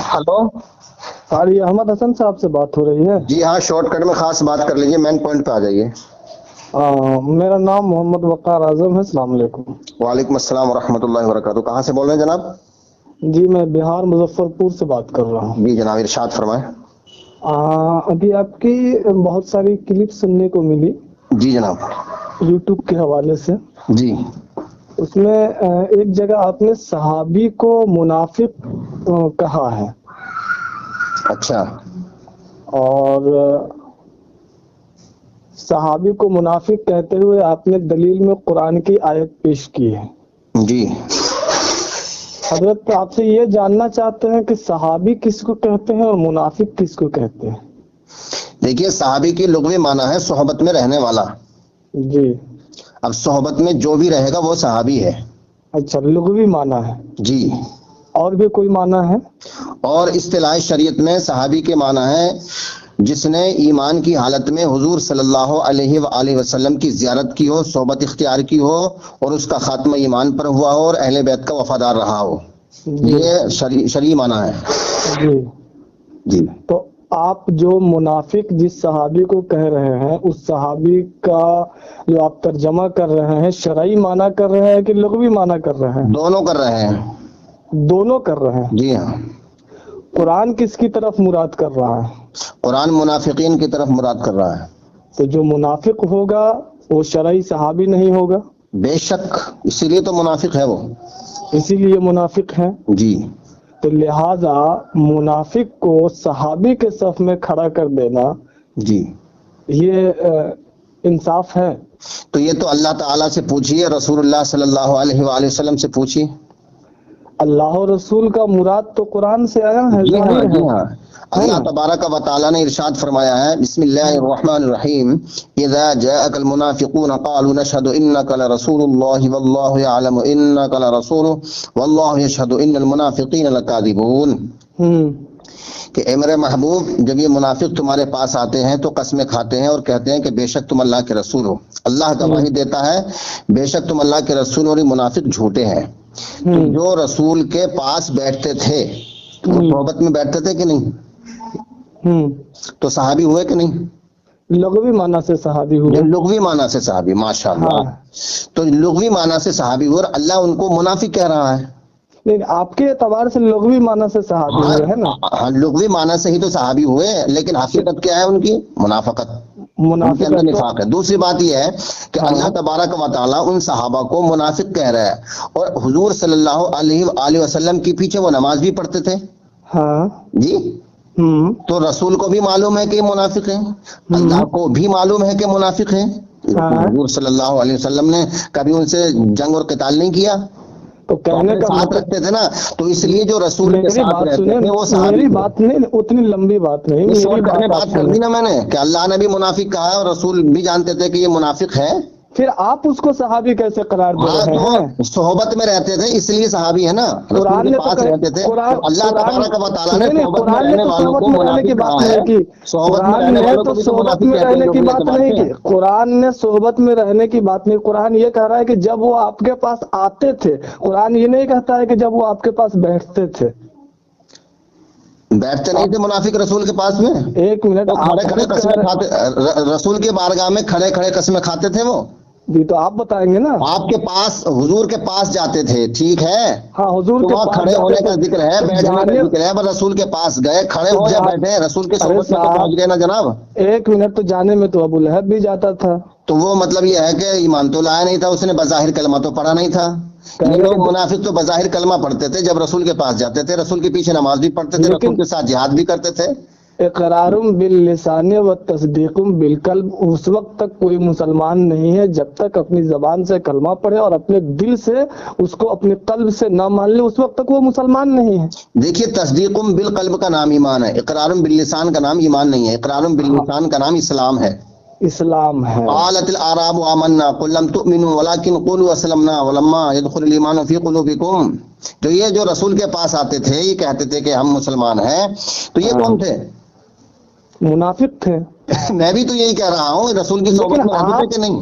Hello, قاری احمد حسن صاحب سے بات ہو رہی ہے؟ جی ہاں، شارٹ کٹ میں خاص بات کر لیجیے، مین پوائنٹ پہ آ جائیے۔ میرا نام محمد وقار اعظم ہے۔ السلام علیکم۔ وعلیکم السلام ورحمۃ اللہ وبرکاتہ۔ کہاں سے بول رہے ہیں جناب؟ جی میں بہار مظفر پور سے بات کر رہا ہوں۔ جی جناب، ارشاد فرمائیں۔ ابھی آپ کی بہت ساری کلپ سننے کو ملی جی جناب۔ یوٹیوب کے حوالے سے۔ جی اس میں ایک جگہ آپ نے صحابی کو منافق کہا ہے، اچھا، اور صحابی کو منافق کہتے ہوئے آپ نے دلیل میں قرآن کی آیت پیش کی ہے۔ جی حضرت آپ سے یہ جاننا چاہتے ہیں کہ صحابی کس کو کہتے ہیں اور منافق کس کو کہتے ہیں؟ دیکھیے، صحابی کی لغوی معنی ہے صحبت میں رہنے والا۔ جی، اب صحبت میں جو بھی رہے گا وہ صحابی ہے۔ اچھا، لغوی معنی ہے۔ جی، اور بھی کوئی معنی ہے؟ اور اصطلاح شریعت میں صحابی کے معنی ہے جس نے ایمان کی حالت میں حضور صلی اللہ علیہ وآلہ وسلم کی زیارت کی ہو، صحبت اختیار کی ہو، اور اس کا خاتمہ ایمان پر ہوا ہو اور اہل بیت کا وفادار رہا ہو۔ جی یہ شرعی معنی ہے۔ جی۔ جی تو آپ جو منافق جس صحابی کو کہہ رہے ہیں، اس صحابی کا جو آپ ترجمہ کر رہے ہیں، شرعی معنی کر رہے ہیں کہ لغوی معنی کر رہے ہیں؟ دونوں کر رہے ہیں۔ دونوں کر رہے ہیں۔ جی ہاں، قرآن کس کی طرف مراد کر رہا ہے؟ قرآن منافقین کی طرف مراد کر رہا ہے۔ تو جو منافق ہوگا وہ شرعی صحابی نہیں ہوگا؟ بے شک، اسی لیے تو منافق ہے وہ۔ اسی لیے منافق ہے۔ جی تو لہذا منافق کو صحابی کے صف میں کھڑا کر دینا، جی، یہ انصاف ہے؟ تو یہ تو اللہ تعالیٰ سے پوچھیے، رسول اللہ صلی اللہ علیہ وآلہ وسلم سے پوچھیے۔ اللہ و رسول کا مراد تو قرآن سے آیا ہے، جی ہاں، ظاہر جی ہے۔ ہاں، اللہ تبارک و تعالیٰ نے ارشاد فرمایا ہے، بسم اللہ الرحمن الرحیم، اذا جاءك المنافقون قالوا نشهد انك لرسول الله والله يعلم انك لرسوله والله يشهد ان المنافقين لكاذبون۔ کہ اے میرے محبوب، جب یہ منافق تمہارے پاس آتے ہیں تو قسمیں کھاتے ہیں اور کہتے ہیں کہ بے شک تم اللہ کے رسول ہو۔ اللہ گواہی دیتا ہے بے شک تم اللہ کے رسول، اور یہ منافق جھوٹے ہیں۔ تو جو رسول کے پاس بیٹھتے تھے وہ صحبت میں بیٹھتے تھے کہ نہیں؟ تو صحابی ہوئے کہ نہیں؟ لغوی معنی سے صحابی ہوئے۔ لغوی معنی سے صحابی، ماشاءاللہ۔ تو لغوی معنی سے صحابی ہوئے اور اللہ ان کو منافق کہہ رہا ہے۔ لیکن آپ کے اعتبار سے لغوی معنی سے صحابی ہوئے ہے نا؟ ہاں، لغوی معنی سے ہی تو صحابی ہوئے، لیکن حقیقت کیا ہے ان کی؟ منافقت، ان کے اندر نفاق ہے۔ دوسری بات یہ ہے کہ اللہ تبارک و تعالیٰ ان صحابہ کو منافق کہہ رہا ہے، اور حضور صلی اللہ علیہ وآلہ وسلم کے پیچھے وہ نماز بھی پڑھتے تھے۔ ہاں جی، تو رسول کو بھی معلوم ہے کہ یہ منافق ہیں، اللہ کو بھی معلوم ہے کہ منافق ہیں۔ حضور صلی اللہ علیہ وسلم نے کبھی ان سے جنگ اور قتال نہیں کیا، تو کہنے کا ساتھ رکھتے تھے نا، تو اس لیے جو رسول کے ساتھ رہتے تھے وہ صحابی۔ میری بات نہیں، اتنی لمبی بات نہیں، میری بات کر دی نا میں نے کہ اللہ نے بھی منافق کہا ہے اور رسول بھی جانتے تھے کہ یہ منافق ہے۔ پھر آپ اس کو صحابی کیسے قرار دے رہے ہیں؟ صحبت میں رہتے تھے اس لیے صحابی ہے نا، قرآن نے پاس رہتے تھے۔ اللہ تبارک و تعالیٰ نے صحبت میں رہنے والوں کو منافق کہا ہے۔ قرآن نے تو صحبت میں رہنے کی بات نہیں کی، قرآن نے صحبت میں رہنے کی بات نہیں، قرآن یہ کہہ رہا ہے کہ جب وہ آپ کے پاس آتے تھے، قرآن یہ نہیں کہتا ہے کہ جب وہ آپ کے پاس بیٹھتے تھے۔ بیٹھتے نہیں تھے منافق رسول کے پاس میں؟ ایک منٹ، کھڑے کھڑے قسمیں کھاتے، رسول کے بارگاہ میں کھڑے کھڑے قسمیں کھاتے تھے وہ؟ جی تو آپ بتائیں گے نا۔ آپ کے پاس، حضور کے پاس جاتے تھے، ٹھیک ہے، ہاں حضور کے پاس کھڑے ہونے کا ذکر ہے، بیٹھنے کا ذکر ہے، بس رسول کے پاس گئے، کھڑے ہو جائے بیٹھے، رسول کے صحبت میں پہنچ گئے نا جناب۔ ایک منٹ، تو جانے میں تو ابو لہب بھی جاتا تھا، تو وہ مطلب یہ ہے کہ ایمان تو لایا نہیں تھا اس نے، بظاہر کلمہ تو پڑھا نہیں تھا۔ یہ لوگ منافق تو بظاہر کلمہ پڑھتے تھے، جب رسول کے پاس جاتے تھے رسول کے پیچھے نماز بھی پڑھتے تھے، رسول کے ساتھ جہاد بھی کرتے تھے۔ اقرار باللسان و تصدیق بالقلب، اس وقت تک کوئی مسلمان نہیں ہے جب تک اپنی زبان سے کلمہ پڑھے اور اپنے دل سے اس کو اپنے قلب سے نہ مان لے، اس وقت تک وہ مسلمان نہیں ہے۔ دیکھیے، تصدیق بالقلب کا نام ایمان ہے، اقرار باللسان کا نام ایمان نہیں ہے، اقرار باللسان کا نام اسلام ہے۔ اسلام ہے۔ قالت الاعراب آمنا قل لم تؤمنوا ولكن قولوا اسلمنا ولما يدخل الايمان في قلوبكم۔ تو یہ جو رسول کے پاس آتے تھے یہ کہتے تھے کہ ہم مسلمان ہیں، تو یہ کون تھے؟ منافق تھے۔ میں بھی تو یہی کہہ رہا ہوں، رسول کی صحبت میں آتے تھے کہ نہیں؟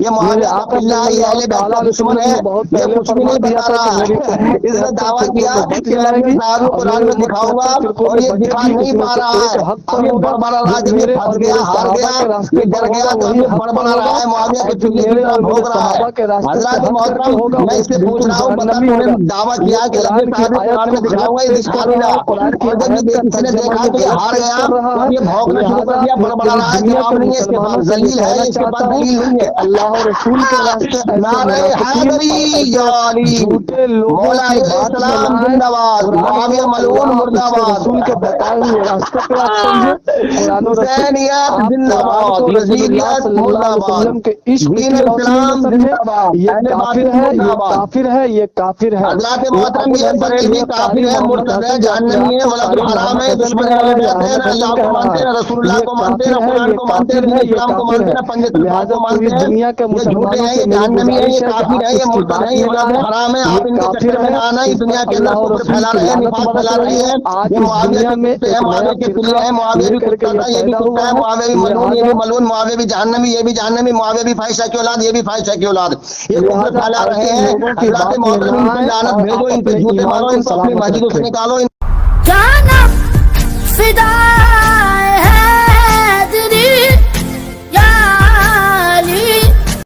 یہ معاویہ کا پلہ ہے، یہ اہل بیت کا دشمن ہے، یہ کچھ بھی نہیں بتا رہا ہے۔ اس نے دعویٰ کیا کہ میں اپنے صحابی کو قرآن میں دکھاؤں گا اور یہ دکھا نہیں پا رہا ہے۔ اب یہ بڑبڑا رہا، جب یہ پھنس گیا، ہار گیا، یہ ڈر گیا تو اب یہ بڑبڑا رہا ہے، معاویہ کے چولہے کی طرح بھونک رہا ہے۔ حضرات محترم، میں اس سے پوچھ رہا ہوں، بتا تو نے دعویٰ کیا کہ اپنے صحابی کو قرآن میں دکھاؤں گا، یہ دکھا نہیں رہا، اور جب یہ اس نے دیکھا کہ یہ ہار گیا تو اب یہ بھونکنا شروع کر دیا، بڑبڑا رہا ہے، جواب نہیں ہے اس کے پاس، دلیل ہے اس کے پاس، دلیل نہیں ہے۔ اللہ اور رسول کے راستے نعرہ حیدری یا علی، مولا علیہ السلام زندہ باد، معاویہ ملعون مرد آباد، رسول کے بتائے ہوئے راستے پہ آپ چلیے، قرآن و حسینیت زندہ باد، رضیت مرد آباد، دین اسلام زندہ باد، یہ کافر ہے، یہ کافر ہے، یہ کافر ہے۔ حضرات محترم، یہ بریلوی کافر ہے، مرتد ہے، جہنمی ہے، ولد الحرام ہے، دشمن ہے، نہ اللہ کو مانتے ہیں، نہ رسول اللہ کو مانتے ہیں، نہ قرآن کو مانتے ہیں، دین اسلام کو مانتے ہیں، نہ پنجے طلباء کو مانتے ہیں۔ دنیا کے یہ جھوٹے ہیں، یہ جہنمی ہے، یہ کافر ہے، یہ مرتد ہے، یہ ولد الحرام ہے۔ آپ ان کے چکر میں آنا ہی دنیا کے اندر کفر پھیلا رہے ہیں، نفاق پھیلا رہے ہیں۔ یہ معاویہ کے کتے ہیں، معاویہ کے پلے ہیں، معاویہ بھی کتا تھا، یہ بھی کتا ہے، معاویہ بھی ملعون، یہ بھی ملعون، معاویہ بھی جہنمی، یہ بھی جہنمی، معاویہ بھی فاحشہ کی اولاد، یہ بھی فاحشہ کی اولاد، یہ کفر پھیلا رہے ہیں۔ حضرات محترم، ان کی لعنت بھیجو، ان پہ جوتے مارو، ان کو اپنی مسجدوں سے نکالو۔